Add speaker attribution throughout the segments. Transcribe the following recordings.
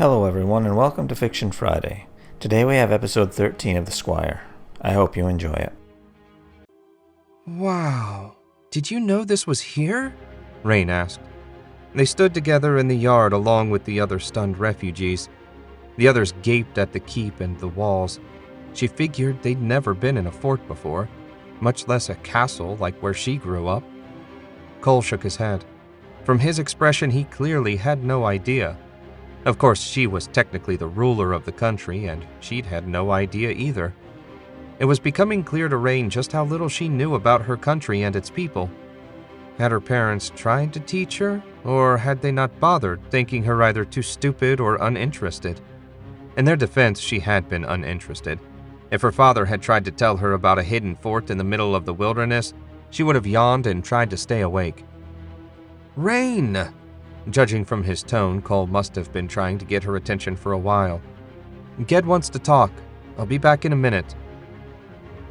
Speaker 1: Hello everyone and welcome to Fiction Friday. Today we have episode 13 of The Squire. I hope you enjoy it.
Speaker 2: Wow, did you know this was here? Rain asked. They stood together in the yard along with the other stunned refugees. The others gaped at the keep and the walls. She figured they'd never been in a fort before, much less a castle like where she grew up. Cole shook his head. From his expression, he clearly had no idea. Of course, she was technically the ruler of the country, and she'd had no idea either. It was becoming clear to Rain just how little she knew about her country and its people. Had her parents tried to teach her, or had they not bothered, thinking her either too stupid or uninterested? In their defense, she had been uninterested. If her father had tried to tell her about a hidden fort in the middle of the wilderness, she would have yawned and tried to stay awake. Rain! Judging from his tone, Cole must have been trying to get her attention for a while. Ged wants to talk. I'll be back in a minute.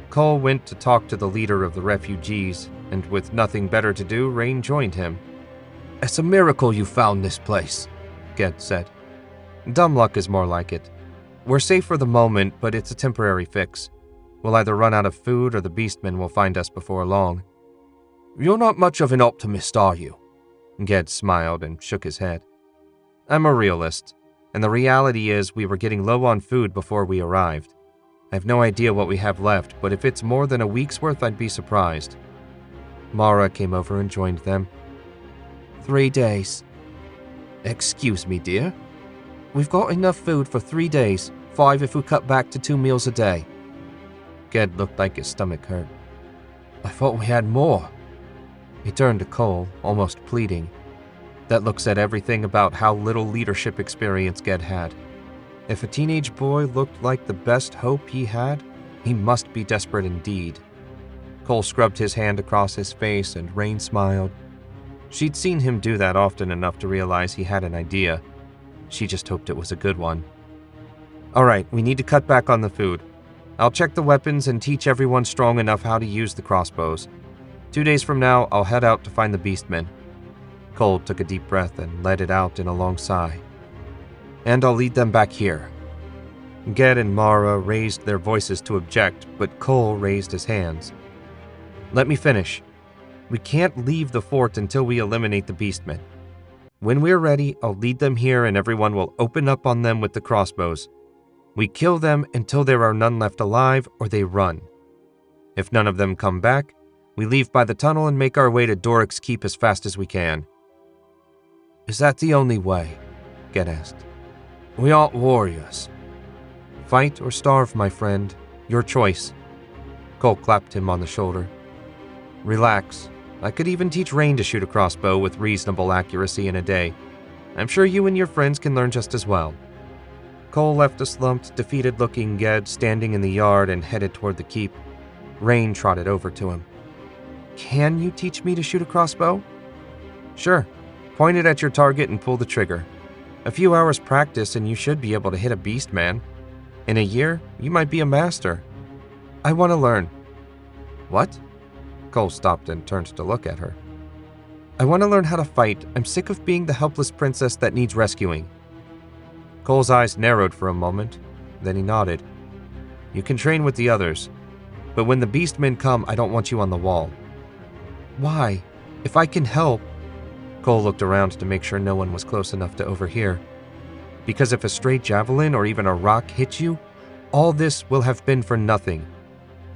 Speaker 2: Cole went to talk to the leader of the refugees, and with nothing better to do, Rain joined him. It's a miracle you found this place, Ged said. Dumb luck is more like it. We're safe for the moment, but it's a temporary fix. We'll either run out of food or the beastmen will find us before long. You're not much of an optimist, are you? Ged smiled and shook his head. I'm a realist, and the reality is we were getting low on food before we arrived. I have no idea what we have left, but if it's more than a week's worth, I'd be surprised. Mara came over and joined them. 3 days. Excuse me, dear. We've got enough food for 3 days, 5 if we cut back to 2 meals a day. Ged looked like his stomach hurt. I thought we had more. He turned to Cole, almost pleading. That look said everything about how little leadership experience Ged had. If a teenage boy looked like the best hope he had, he must be desperate indeed. Cole scrubbed his hand across his face and Rain smiled. She'd seen him do that often enough to realize he had an idea. She just hoped it was a good one. All right, we need to cut back on the food. I'll check the weapons and teach everyone strong enough how to use the crossbows. 2 days from now, I'll head out to find the beastmen. Cole took a deep breath and let it out in a long sigh. And I'll lead them back here. Ged and Mara raised their voices to object, but Cole raised his hands. Let me finish. We can't leave the fort until we eliminate the beastmen. When we're ready, I'll lead them here and everyone will open up on them with the crossbows. We kill them until there are none left alive or they run. If none of them come back, we leave by the tunnel and make our way to Doric's Keep as fast as we can. Is that the only way? Ged asked. We aren't warriors. Fight or starve, my friend. Your choice. Cole clapped him on the shoulder. Relax. I could even teach Rain to shoot a crossbow with reasonable accuracy in a day. I'm sure you and your friends can learn just as well. Cole left a slumped, defeated-looking Ged standing in the yard and headed toward the keep. Rain trotted over to him. Can you teach me to shoot a crossbow? Sure. Point it at your target and pull the trigger. A few hours practice and you should be able to hit a beast man. In a year, you might be a master. I want to learn. What? Cole stopped and turned to look at her. I want to learn how to fight. I'm sick of being the helpless princess that needs rescuing. Cole's eyes narrowed for a moment, then he nodded. You can train with the others, but when the beastmen come, I don't want you on the wall. Why? If I can help... Cole looked around to make sure no one was close enough to overhear. Because if a stray javelin or even a rock hits you, all this will have been for nothing.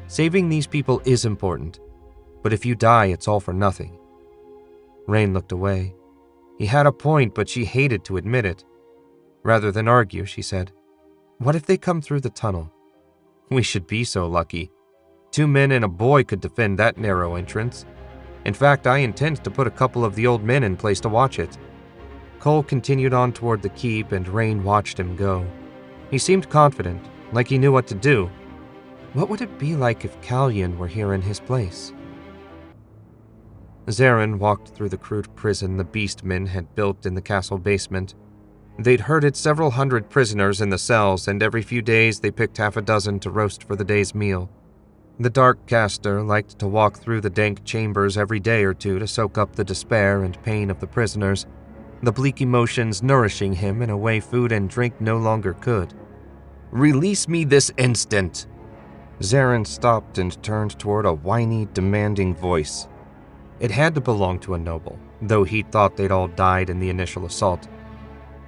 Speaker 2: Saving these people is important, but if you die, it's all for nothing. Rain looked away. He had a point, but she hated to admit it. Rather than argue, she said, What if they come through the tunnel? We should be so lucky. 2 men and a boy could defend that narrow entrance. In fact, I intend to put a couple of the old men in place to watch it. Cole continued on toward the keep and Rain watched him go. He seemed confident, like he knew what to do. What would it be like if Callion were here in his place? Zarin walked through the crude prison the beastmen had built in the castle basement. They'd herded several hundred prisoners in the cells, and every few days they picked half a dozen to roast for the day's meal. The dark caster liked to walk through the dank chambers every day or two to soak up the despair and pain of the prisoners, the bleak emotions nourishing him in a way food and drink no longer could. "Release me this instant!" Zarin stopped and turned toward a whiny, demanding voice. It had to belong to a noble, though he thought they'd all died in the initial assault.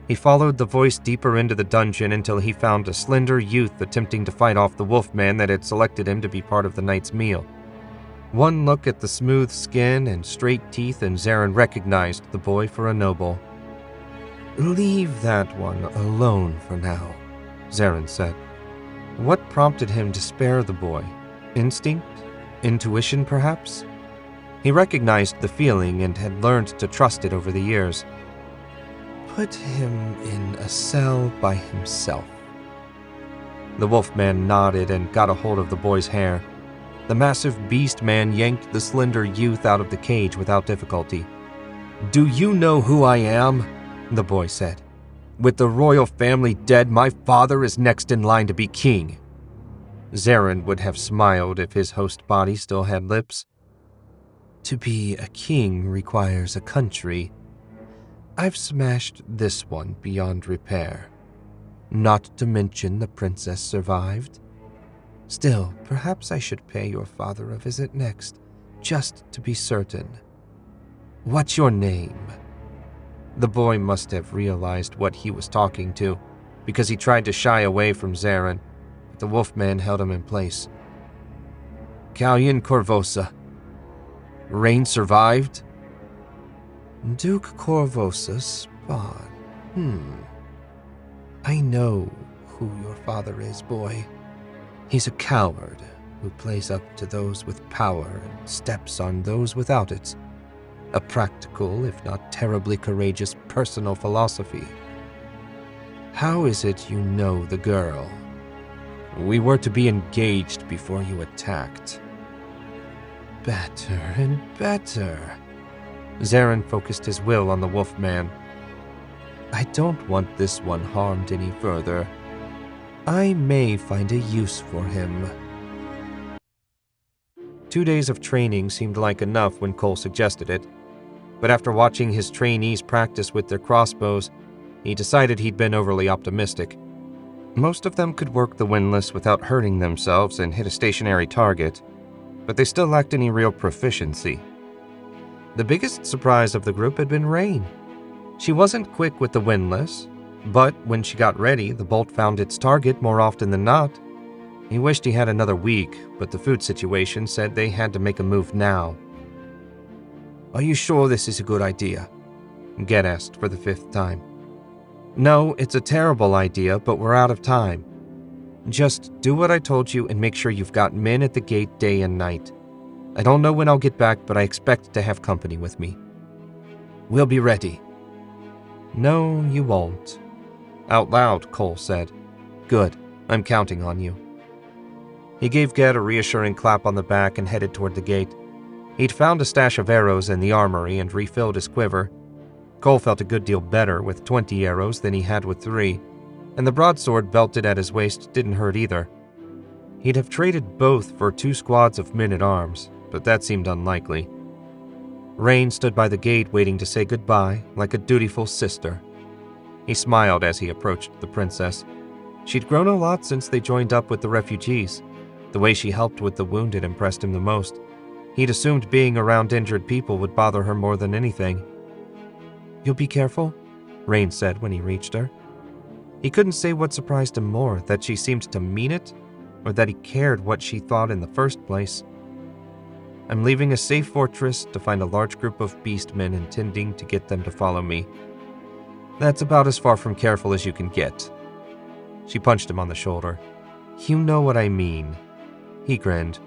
Speaker 2: He followed the voice deeper into the dungeon until he found a slender youth attempting to fight off the wolfman that had selected him to be part of the night's meal. One look at the smooth skin and straight teeth and Zarin recognized the boy for a noble. "Leave that one alone for now," Zarin said. What prompted him to spare the boy? Instinct? Intuition, perhaps? He recognized the feeling and had learned to trust it over the years. "Put him in a cell by himself." The wolfman nodded and got a hold of the boy's hair. The massive beast man yanked the slender youth out of the cage without difficulty. "Do you know who I am?" the boy said. "With the royal family dead, my father is next in line to be king." Zarin would have smiled if his host body still had lips. "To be a king requires a country. I've smashed this one beyond repair. Not to mention the princess survived. Still, perhaps I should pay your father a visit next, just to be certain. What's your name?" The boy must have realized what he was talking to, because he tried to shy away from Zarin, but the wolfman held him in place. "Callian Corvosa. Rain survived?" "Duke Corvosa's spawn. I know who your father is, boy. He's a coward who plays up to those with power and steps on those without it. A practical, if not terribly courageous, personal philosophy. How is it you know the girl?" "We were to be engaged before you attacked." "Better and better." Zarin focused his will on the wolfman. "I don't want this one harmed any further. I may find a use for him." 2 days of training seemed like enough when Cole suggested it, but after watching his trainees practice with their crossbows, he decided he'd been overly optimistic. Most of them could work the windlass without hurting themselves and hit a stationary target, but they still lacked any real proficiency. The biggest surprise of the group had been Rain. She wasn't quick with the windlass, but when she got ready, the bolt found its target more often than not. He wished he had another week, but the food situation said they had to make a move now. "Are you sure this is a good idea?" Get asked for the 5th time. "No, it's a terrible idea, but we're out of time. Just do what I told you and make sure you've got men at the gate day and night. I don't know when I'll get back, but I expect to have company with me." "We'll be ready." "No, you won't." Out loud, Cole said. "Good, I'm counting on you." He gave Ged a reassuring clap on the back and headed toward the gate. He'd found a stash of arrows in the armory and refilled his quiver. Cole felt a good deal better with 20 arrows than he had with 3, and the broadsword belted at his waist didn't hurt either. He'd have traded both for 2 squads of men-at-arms, but that seemed unlikely. Rain stood by the gate waiting to say goodbye, like a dutiful sister. He smiled as he approached the princess. She'd grown a lot since they joined up with the refugees. The way she helped with the wounded impressed him the most. He'd assumed being around injured people would bother her more than anything. "You'll be careful?" Rain said when he reached her. He couldn't say what surprised him more, that she seemed to mean it, or that he cared what she thought in the first place. "I'm leaving a safe fortress to find a large group of beastmen intending to get them to follow me. That's about as far from careful as you can get." She punched him on the shoulder. "You know what I mean." He grinned.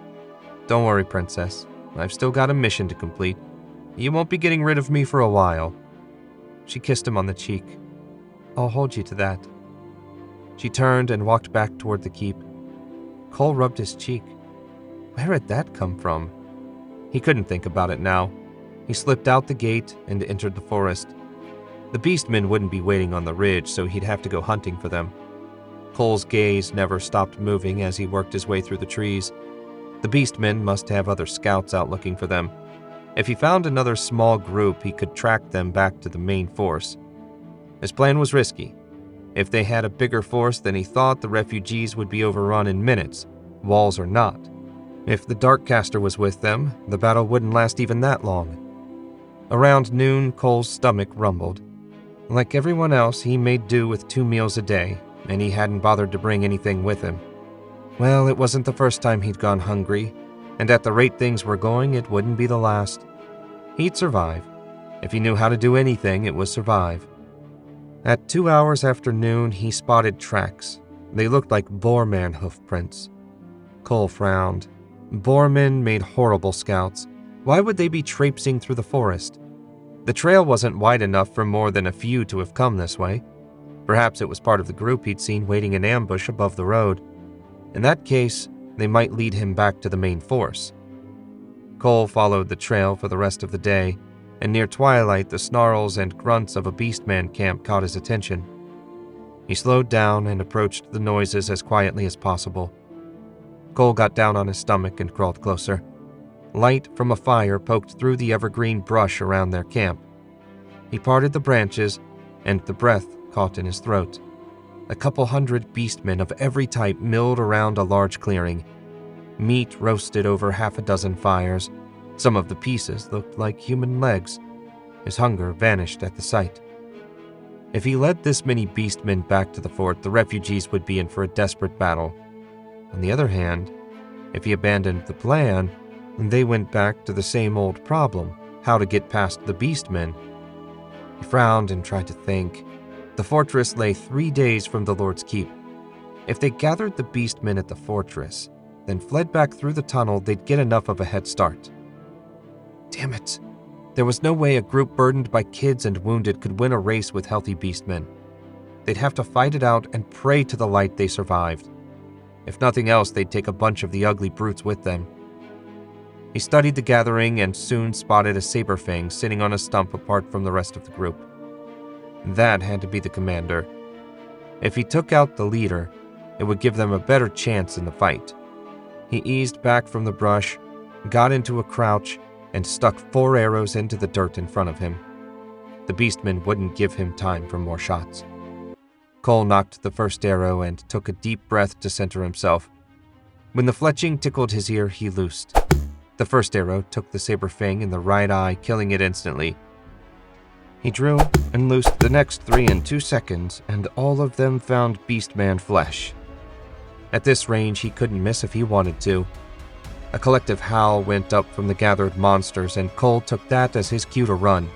Speaker 2: "Don't worry, princess. I've still got a mission to complete. You won't be getting rid of me for a while." She kissed him on the cheek. "I'll hold you to that." She turned and walked back toward the keep. Cole rubbed his cheek. Where had that come from? He couldn't think about it now. He slipped out the gate and entered the forest. The beastmen wouldn't be waiting on the ridge, so he'd have to go hunting for them. Cole's gaze never stopped moving as he worked his way through the trees. The beastmen must have other scouts out looking for them. If he found another small group, he could track them back to the main force. His plan was risky. If they had a bigger force than he thought, the refugees would be overrun in minutes, walls or not. If the Darkcaster was with them, the battle wouldn't last even that long. Around noon, Cole's stomach rumbled. Like everyone else, he made do with 2 meals a day, and he hadn't bothered to bring anything with him. Well, it wasn't the first time he'd gone hungry, and at the rate things were going, it wouldn't be the last. He'd survive. If he knew how to do anything, it was survive. At 2 hours after noon, he spotted tracks. They looked like boarman hoof prints. Cole frowned. Boarmen made horrible scouts. Why would they be traipsing through the forest? The trail wasn't wide enough for more than a few to have come this way. Perhaps it was part of the group he'd seen waiting in ambush above the road. In that case, they might lead him back to the main force. Cole followed the trail for the rest of the day, and near twilight the snarls and grunts of a beastman camp caught his attention. He slowed down and approached the noises as quietly as possible. Cole got down on his stomach and crawled closer. Light from a fire poked through the evergreen brush around their camp. He parted the branches, and the breath caught in his throat. A couple hundred beastmen of every type milled around a large clearing. Meat roasted over half a dozen fires. Some of the pieces looked like human legs. His hunger vanished at the sight. If he led this many beastmen back to the fort, the refugees would be in for a desperate battle. On the other hand, if he abandoned the plan, they went back to the same old problem, how to get past the beastmen. He frowned and tried to think. The fortress lay 3 days from the Lord's Keep. If they gathered the beastmen at the fortress, then fled back through the tunnel, they'd get enough of a head start. Damn it. There was no way a group burdened by kids and wounded could win a race with healthy beastmen. They'd have to fight it out and pray to the light they survived. If nothing else, they'd take a bunch of the ugly brutes with them. He studied the gathering and soon spotted a saber-fang sitting on a stump apart from the rest of the group. That had to be the commander. If he took out the leader, it would give them a better chance in the fight. He eased back from the brush, got into a crouch, and stuck 4 arrows into the dirt in front of him. The beastman wouldn't give him time for more shots. Cole knocked the first arrow and took a deep breath to center himself. When the fletching tickled his ear, he loosed. The first arrow took the saber-fang in the right eye, killing it instantly. He drew and loosed the next 3 in 2 seconds, and all of them found beastman flesh. At this range, he couldn't miss if he wanted to. A collective howl went up from the gathered monsters, and Cole took that as his cue to run.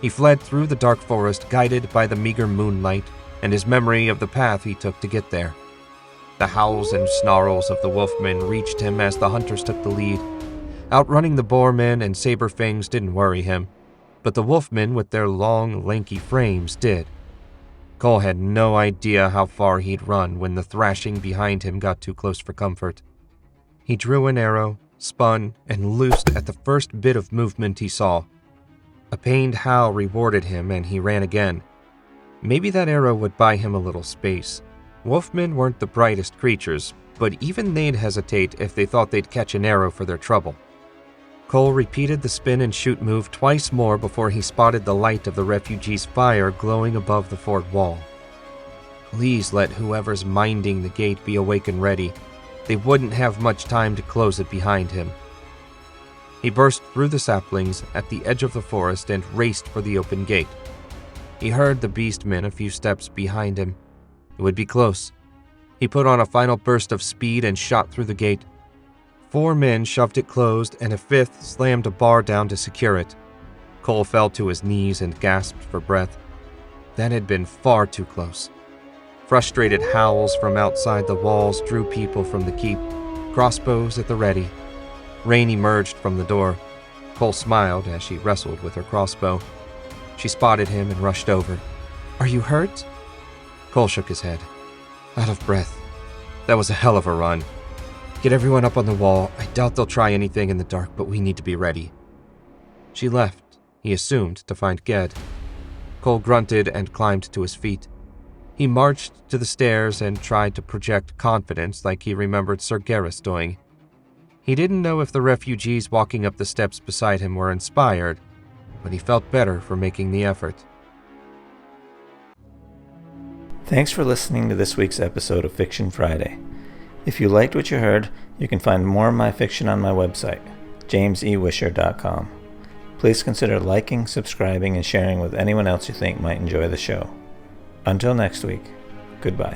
Speaker 2: He fled through the dark forest, guided by the meager moonlight and his memory of the path he took to get there. The howls and snarls of the wolfmen reached him as the hunters took the lead. Outrunning the boarmen and saber-fangs didn't worry him, but the wolfmen with their long, lanky frames did. Cole had no idea how far he'd run when the thrashing behind him got too close for comfort. He drew an arrow, spun, and loosed at the first bit of movement he saw. A pained howl rewarded him, and he ran again. Maybe that arrow would buy him a little space. Wolfmen weren't the brightest creatures, but even they'd hesitate if they thought they'd catch an arrow for their trouble. Cole repeated the spin and shoot move twice more before he spotted the light of the refugees' fire glowing above the fort wall. Please let whoever's minding the gate be awake and ready. They wouldn't have much time to close it behind him. He burst through the saplings at the edge of the forest and raced for the open gate. He heard the beastmen a few steps behind him. It would be close. He put on a final burst of speed and shot through the gate. 4 men shoved it closed, and a 5th slammed a bar down to secure it. Cole fell to his knees and gasped for breath. That had been far too close. Frustrated howls from outside the walls drew people from the keep, crossbows at the ready. Rain emerged from the door. Cole smiled as she wrestled with her crossbow. She spotted him and rushed over. "Are you hurt?" Cole shook his head. Out of breath. That was a hell of a run. Get everyone up on the wall. I doubt they'll try anything in the dark, but we need to be ready. She left, he assumed, to find Ged. Cole grunted and climbed to his feet. He marched to the stairs and tried to project confidence like he remembered Sir Garrus doing. He didn't know if the refugees walking up the steps beside him were inspired, but he felt better for making the effort.
Speaker 1: Thanks for listening to this week's episode of Fiction Friday. If you liked what you heard, you can find more of my fiction on my website, jamesewisher.com. Please consider liking, subscribing, and sharing with anyone else you think might enjoy the show. Until next week, goodbye.